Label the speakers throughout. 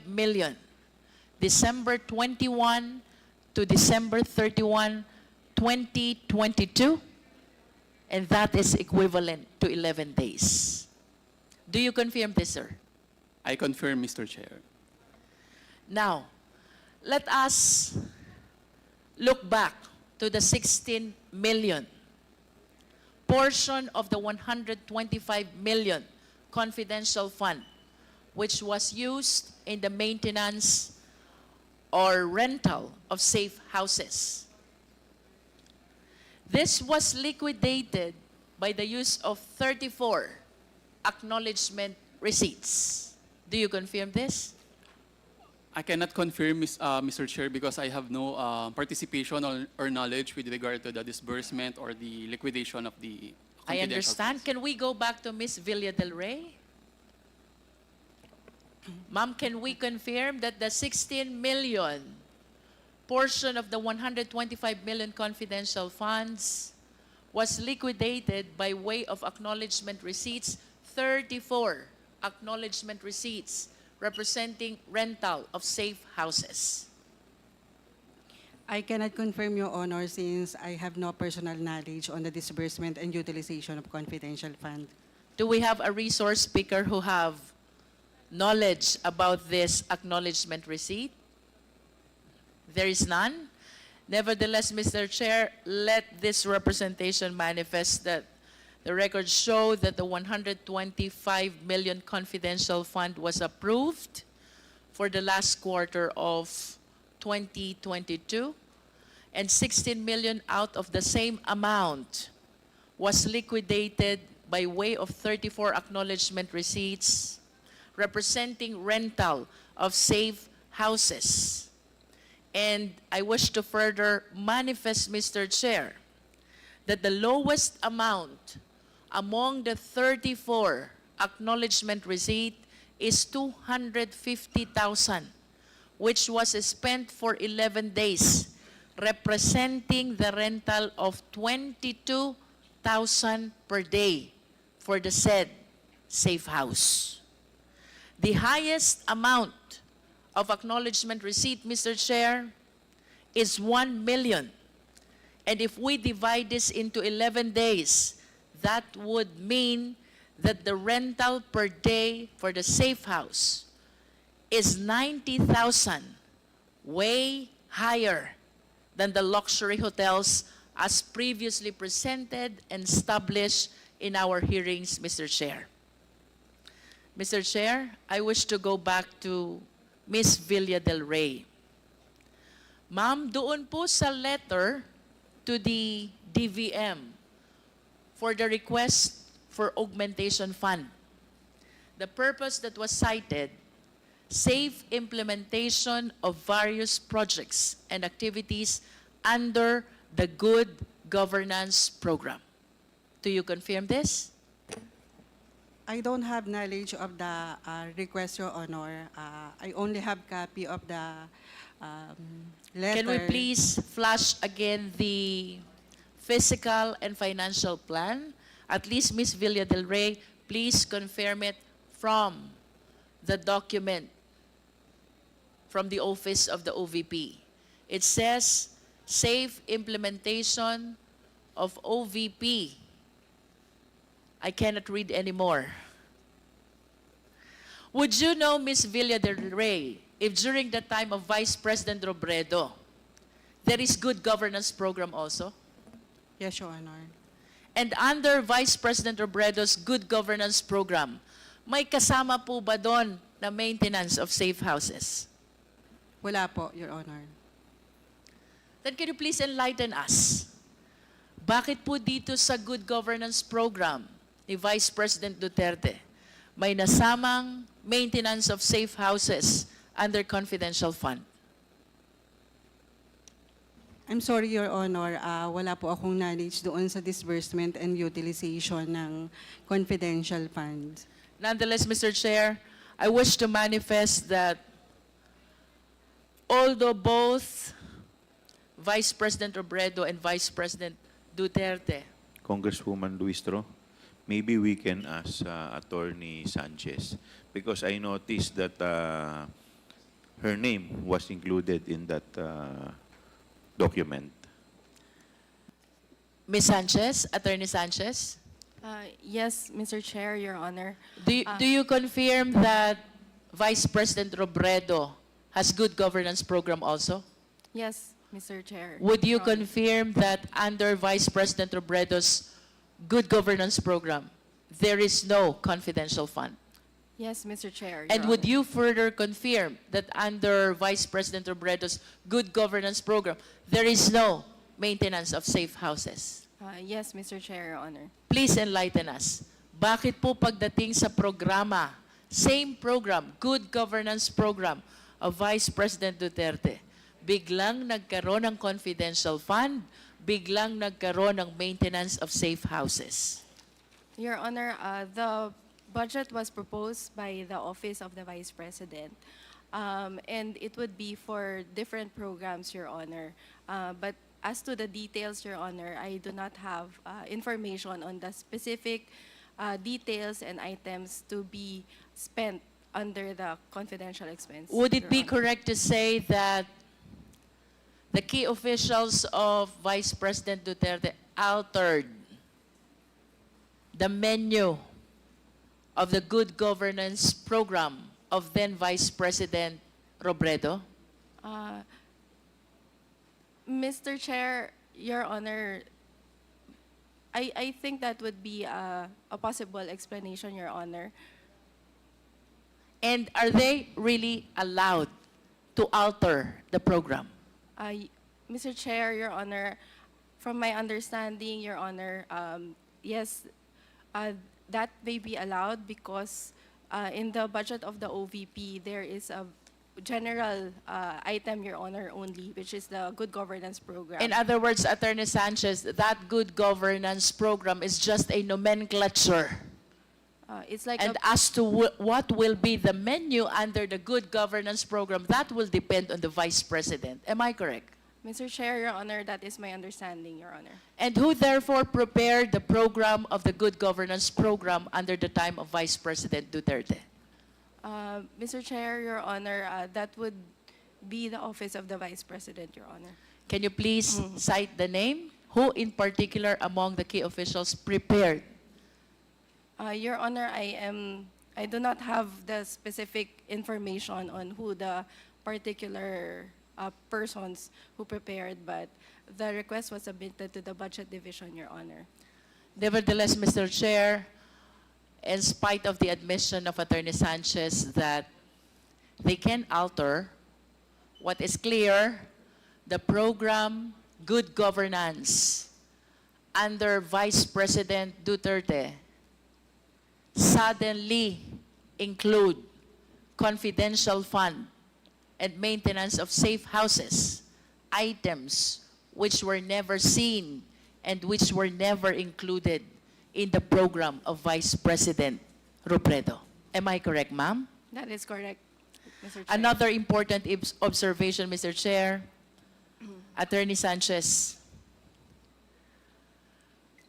Speaker 1: million, December 21 to December 31, 2022, and that is equivalent to 11 days. Do you confirm this, sir?
Speaker 2: I confirm, Mr. Chair.
Speaker 1: Now, let us look back to the 16 million portion of the 125 million confidential fund, which was used in the maintenance or rental of safe houses. This was liquidated by the use of 34 acknowledgement receipts. Do you confirm this?
Speaker 2: I cannot confirm, Mr. Chair, because I have no participation or knowledge with regard to the disbursement or the liquidation of the
Speaker 1: I
Speaker 2: confidential
Speaker 1: understand.
Speaker 2: funds.
Speaker 1: Can we go back to Ms. Villa del Rey? Ma'am, can we confirm that the 16 million portion of the 125 million confidential funds was liquidated by way of acknowledgement receipts, 34 acknowledgement receipts representing rental of safe houses?
Speaker 3: I cannot confirm, Your Honor, since I have no personal knowledge on the disbursement and utilization of confidential fund.
Speaker 1: Do we have a resource speaker who have knowledge about this acknowledgement receipt? There is none. Nevertheless, Mr. Chair, let this representation manifest that the records show that the 125 million confidential fund was approved for the last quarter of 2022, and 16 million out of the same amount was liquidated by way of 34 acknowledgement receipts representing rental of safe houses. And I wish to further manifest, Mr. Chair, that the lowest amount among the 34 acknowledgement receipt is 250,000, which was spent for 11 days, representing the rental of 22,000 per day for the said safe house. The highest amount of acknowledgement receipt, Mr. Chair, is 1 million. And if we divide this into 11 days, that would mean that the rental per day for the safe house is 90,000, way higher than the luxury hotels as previously presented and established in our hearings, Mr. Chair. Mr. Chair, I wish to go back to Ms. Villa del Rey. Ma'am, doon po sa letter to the DVM for the request for augmentation fund, the purpose that was cited, safe implementation of various projects and activities under the Good Governance Program. Do you confirm this?
Speaker 3: I don't have knowledge of the request, Your Honor. I only have copy of the letter.
Speaker 1: Can we please flash again the physical and financial plan? At least, Ms. Villa del Rey, please confirm it from the document from the office of the OVP. It says safe implementation of OVP. I cannot read anymore. Would you know, Ms. Villa del Rey, if during the time of Vice President Robredo, there is good governance program also?
Speaker 3: Yes, Your Honor.
Speaker 1: And under Vice President Robredo's good governance program, may kasama po ba doon na maintenance of safe houses?
Speaker 3: Wala po, Your Honor.
Speaker 1: Then can you please enlighten us? Bakit po dito sa good governance program ni Vice President Duterte may nasamang maintenance of safe houses under confidential fund?
Speaker 3: I'm sorry, Your Honor. Wala po akong knowledge doon sa disbursement and utilization ng confidential funds.
Speaker 1: Nonetheless, Mr. Chair, I wish to manifest that although both Vice President Robredo and Vice President Duterte,
Speaker 4: Congresswoman Luistro, maybe we can ask Attorney Sanchez. Because I noticed that her name was included in that document.
Speaker 1: Ms. Sanchez, Attorney Sanchez,
Speaker 5: Yes, Mr. Chair, Your Honor.
Speaker 1: do you confirm that Vice President Robredo has good governance program also?
Speaker 5: Yes, Mr. Chair.
Speaker 1: Would you
Speaker 5: Your Honor.
Speaker 1: confirm that under Vice President Robredo's good governance program, there is no confidential fund?
Speaker 5: Yes, Mr. Chair.
Speaker 1: And
Speaker 5: Your
Speaker 1: would
Speaker 5: Honor.
Speaker 1: you further confirm that under Vice President Robredo's good governance program, there is no maintenance of safe houses?
Speaker 5: Yes, Mr. Chair, Your Honor.
Speaker 1: Please enlighten us. Bakit po pagdating sa programa, same program, good governance program of Vice President Duterte, biglang nagkaroon ng confidential fund, biglang nagkaroon ng maintenance of safe houses?
Speaker 5: Your Honor, the budget was proposed by the Office of the Vice President, and it would be for different programs, Your Honor. But as to the details, Your Honor, I do not have information on the specific details and items to be spent under the confidential expense.
Speaker 1: Would it
Speaker 5: Your
Speaker 1: be
Speaker 5: Honor.
Speaker 1: correct to say that the key officials of Vice President Duterte altered the menu of the good governance program of then Vice President Robredo?
Speaker 5: Mr. Chair, Your Honor, I think that would be a possible explanation, Your Honor.
Speaker 1: And are they really allowed to alter the program?
Speaker 5: Mr. Chair, Your Honor, from my understanding, Your Honor, yes, that may be allowed because in the budget of the OVP, there is a general item, Your Honor, only, which is the good governance program.
Speaker 1: In other words, Attorney Sanchez, that good governance program is just a nomenclature.
Speaker 5: It's like
Speaker 1: And
Speaker 5: a,
Speaker 1: as to what will be the menu under the good governance program, that will depend on the Vice President. Am I correct?
Speaker 5: Mr. Chair, Your Honor, that is my understanding, Your Honor.
Speaker 1: And who therefore prepared the program of the good governance program under the time of Vice President Duterte?
Speaker 5: Mr. Chair, Your Honor, that would be the Office of the Vice President, Your Honor.
Speaker 1: Can you please cite the name? Who in particular among the key officials prepared?
Speaker 5: Your Honor, I do not have the specific information on who the particular persons who prepared, but the request was submitted to the Budget Division, Your Honor.
Speaker 1: Nevertheless, Mr. Chair, in spite of the admission of Attorney Sanchez that they can alter, what is clear, the program Good Governance under Vice President Duterte suddenly include confidential fund and maintenance of safe houses, items which were never seen and which were never included in the program of Vice President Robredo. Am I correct, ma'am?
Speaker 5: That is correct, Mr. Chair.
Speaker 1: Another important observation, Mr. Chair, Attorney Sanchez.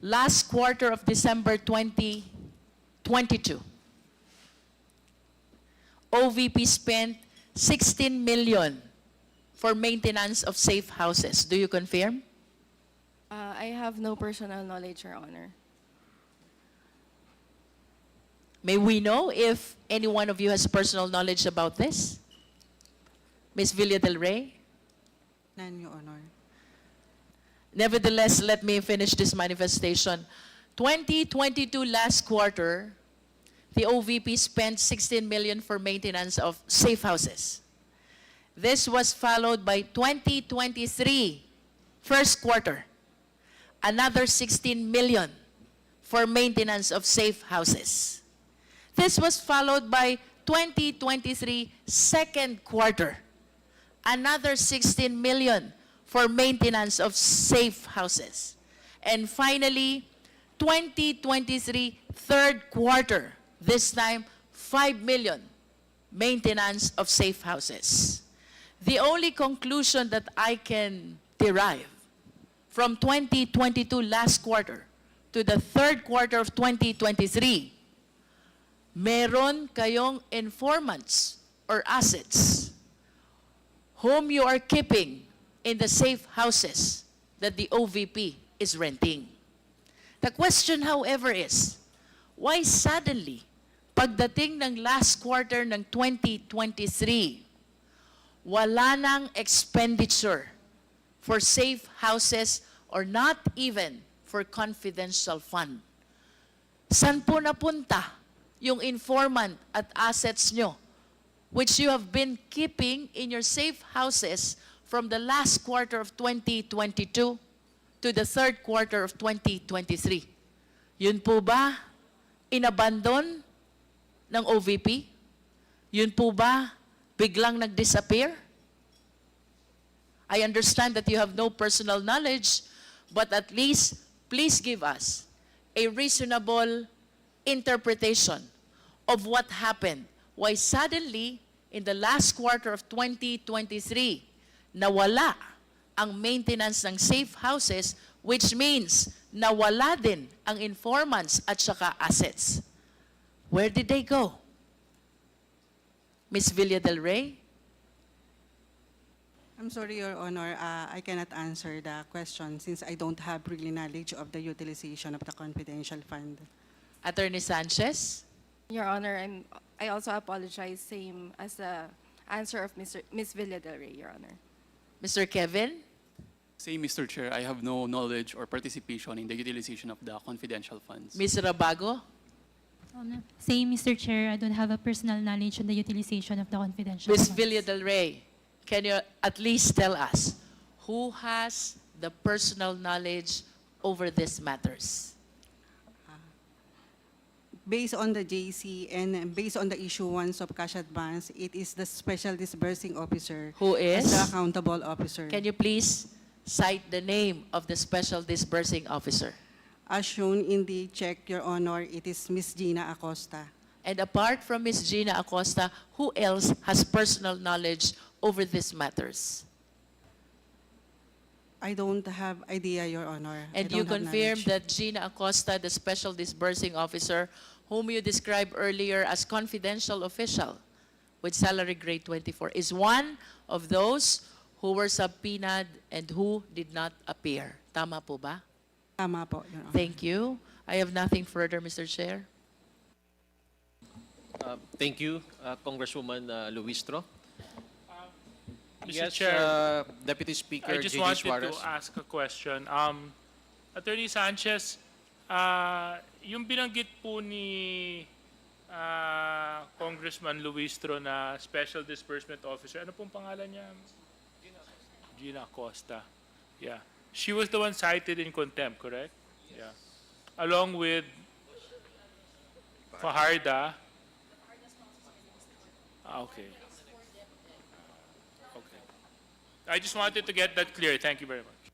Speaker 1: Last quarter of December 2022, OVP spent 16 million for maintenance of safe houses. Do you confirm?
Speaker 5: I have no personal knowledge, Your Honor.
Speaker 1: May we know if any one of you has personal knowledge about this? Ms. Villa del Rey?
Speaker 3: None, Your Honor.
Speaker 1: Nevertheless, let me finish this manifestation. 2022 last quarter, the OVP spent 16 million for maintenance of safe houses. This was followed by 2023 first quarter, another 16 million for maintenance of safe houses. This was followed by 2023 second quarter, another 16 million for maintenance of safe houses. And finally, 2023 third quarter, this time 5 million maintenance of safe houses. The only conclusion that I can derive from 2022 last quarter to the third quarter of 2023 meron kayong informants or assets whom you are keeping in the safe houses that the OVP is renting. The question, however, is, why suddenly, pagdating ng last quarter ng 2023, wala nang expenditure for safe houses or not even for confidential fund? San po napunta yung informant at assets nyo which you have been keeping in your safe houses from the last quarter of 2022 to the third quarter of 2023? Yun po ba inabandon ng OVP? Yun po ba biglang nag-disappear? I understand that you have no personal knowledge, but at least please give us a reasonable interpretation of what happened. Why suddenly, in the last quarter of 2023, nawala ang maintenance ng safe houses, which means nawala din ang informants at saka assets. Where did they go? Ms. Villa del Rey?
Speaker 3: I'm sorry, Your Honor, I cannot answer the question since I don't have really knowledge of the utilization of the confidential fund.
Speaker 1: Attorney Sanchez?
Speaker 5: Your Honor, I also apologize, same as the answer of Ms. Villa del Rey, Your Honor.
Speaker 1: Mr. Kevin?
Speaker 2: Same, Mr. Chair. I have no knowledge or participation in the utilization of the confidential funds.
Speaker 1: Ms. Rabago?
Speaker 6: Same, Mr. Chair. I don't have a personal knowledge on the utilization of the confidential
Speaker 1: Ms.
Speaker 6: funds.
Speaker 1: Villa del Rey, can you at least tell us who has the personal knowledge over these matters?
Speaker 3: Based on the JC and based on the issuance of cash advance, it is the special disbursing officer
Speaker 1: Who
Speaker 3: as
Speaker 1: is?
Speaker 3: the accountable officer.
Speaker 1: Can you please cite the name of the special disbursing officer?
Speaker 3: As shown in the check, Your Honor, it is Ms. Gina Acosta.
Speaker 1: And apart from Ms. Gina Acosta, who else has personal knowledge over these matters?
Speaker 3: I don't have idea, Your Honor. I
Speaker 1: And you
Speaker 3: don't have
Speaker 1: confirm
Speaker 3: knowledge.
Speaker 1: that Gina Acosta, the special disbursing officer, whom you described earlier as confidential official with salary grade 24, is one of those who were subpoenaed and who did not appear. Tama po ba?
Speaker 3: Tama po, Your Honor.
Speaker 1: Thank you. I have nothing further, Mr. Chair.
Speaker 7: Thank you, Congresswoman Luistro.
Speaker 8: Mr.
Speaker 7: Yes,
Speaker 8: Chair,
Speaker 7: Deputy Speaker
Speaker 8: I just
Speaker 7: J.D.
Speaker 8: wanted
Speaker 7: Suarez.
Speaker 8: to ask a question. Attorney Sanchez, yung binanggit po ni Congressman Luistro na Special Disbursement Officer, ano pong pangalan niya? Gina Acosta. Yeah. She was the one cited in contempt, correct? Yeah. Along with Fajarda. Okay. Okay. I just wanted to get that clear. Thank you very much.